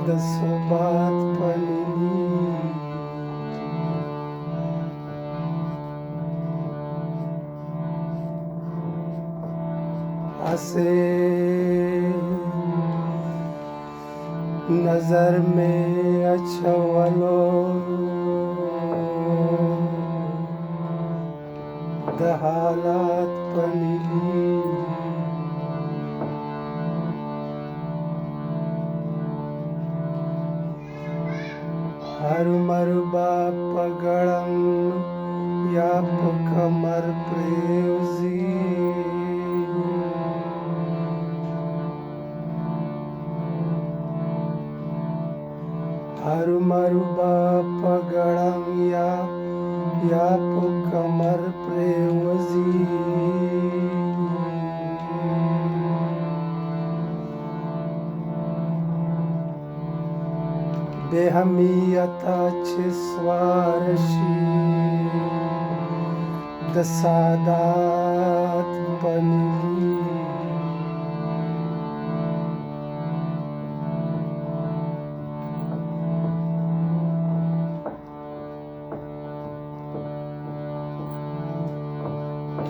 د ثبات پنیلی اسے نظر میں اچھولو د حالات پنیلی हर मरबा पगड़म या कमर प्रेवजी हर मरबा पगड़म या कमर प्रेवजी बेहमियता छे स्वारशी द सादात पनली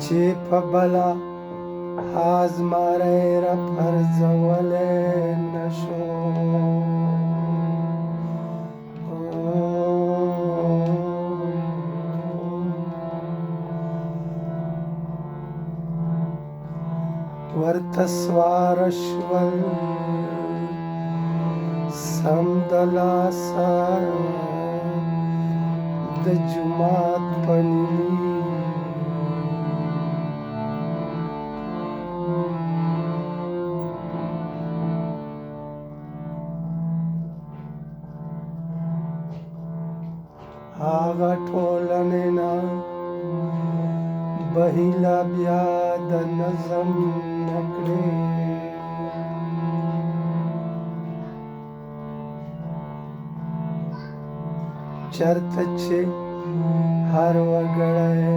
छे फबला हाज मारे र फर्जवले नशो वर्तस्वारश्वल समदलासा द जुमात पनली आगा टोलनेना बहिला ब्या द नजम नकड़े चर्त छे हर वगड़े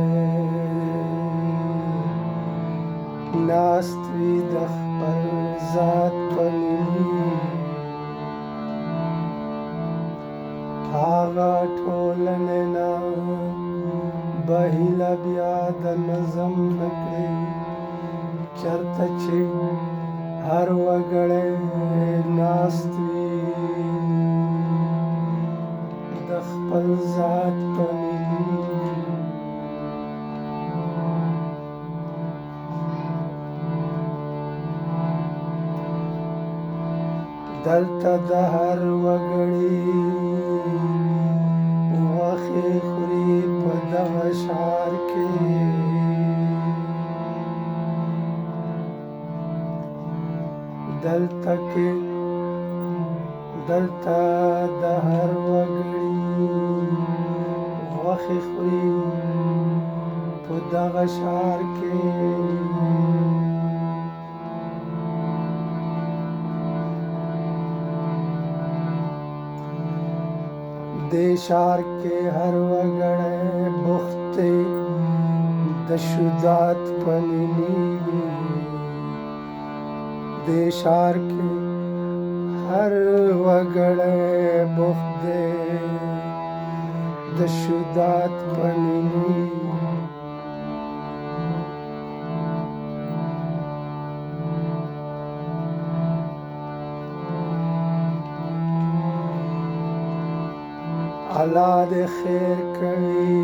नास्त्वी दखल जात पनली आगा टोलनेना बहिला ब्या द नजम नकड़े चर्त छे हर वगड़े नास्त्वी दखल जात पनली दलता दहर वगड़ी वखे खुरी पदवशार के दलता दहर वगड़ी वखे खुरी पदवशार के देशार के हर वगड़े बुख्ते दशुदात पनली देशार के हर वगड़े बुख्ते दशुदात पनली अल्लाह दे खैर करी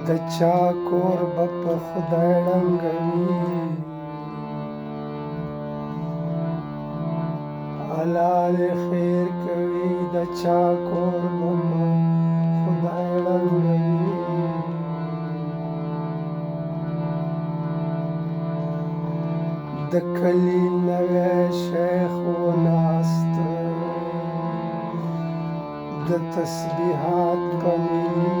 द चाकोर बप खुदाई रंगवी अल्लाह दे खैर करी द चाकोर बप खुदाई रंगवी द कली नवे शेख व नास्त द तस्बीहात पनली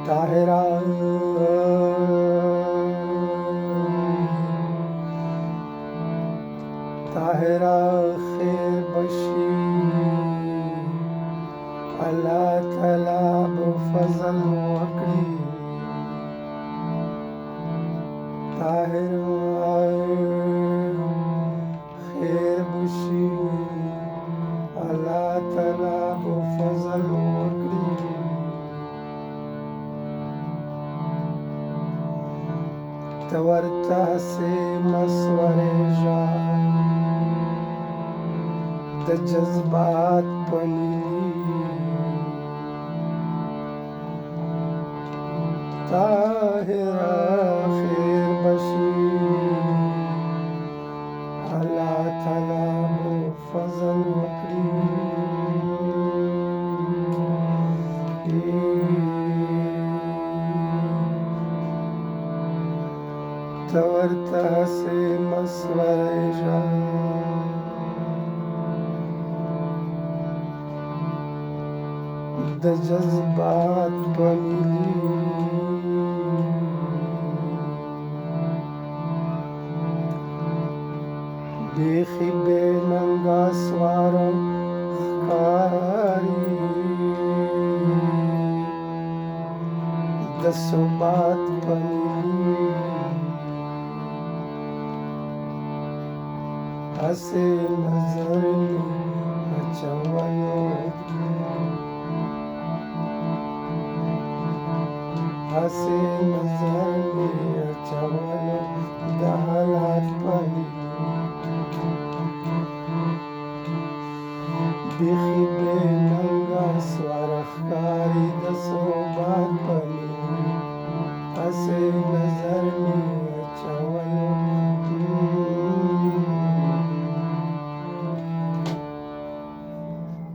ताहिरा ताहिरा खैर बशी अल्लाह ताला बो फजल वकड़ी طاهرا خیر بشي الله تعالی به فضل وکړي ته ورته هسې مسورېږه د جذبات په نیلي طاهره خیر بشي الله تعالی به فضل وکړي ته ورته هسې مسورېږه د جذبات په نیلي بیخي بې ننګه سواره ښکاري د ثبات په نیلي هسې نظر مې اچولو هسې نظر مې اچولو د حالات په نیلي بیخي بې ننګه سواره ښکاري د ثبات په نیلي هسې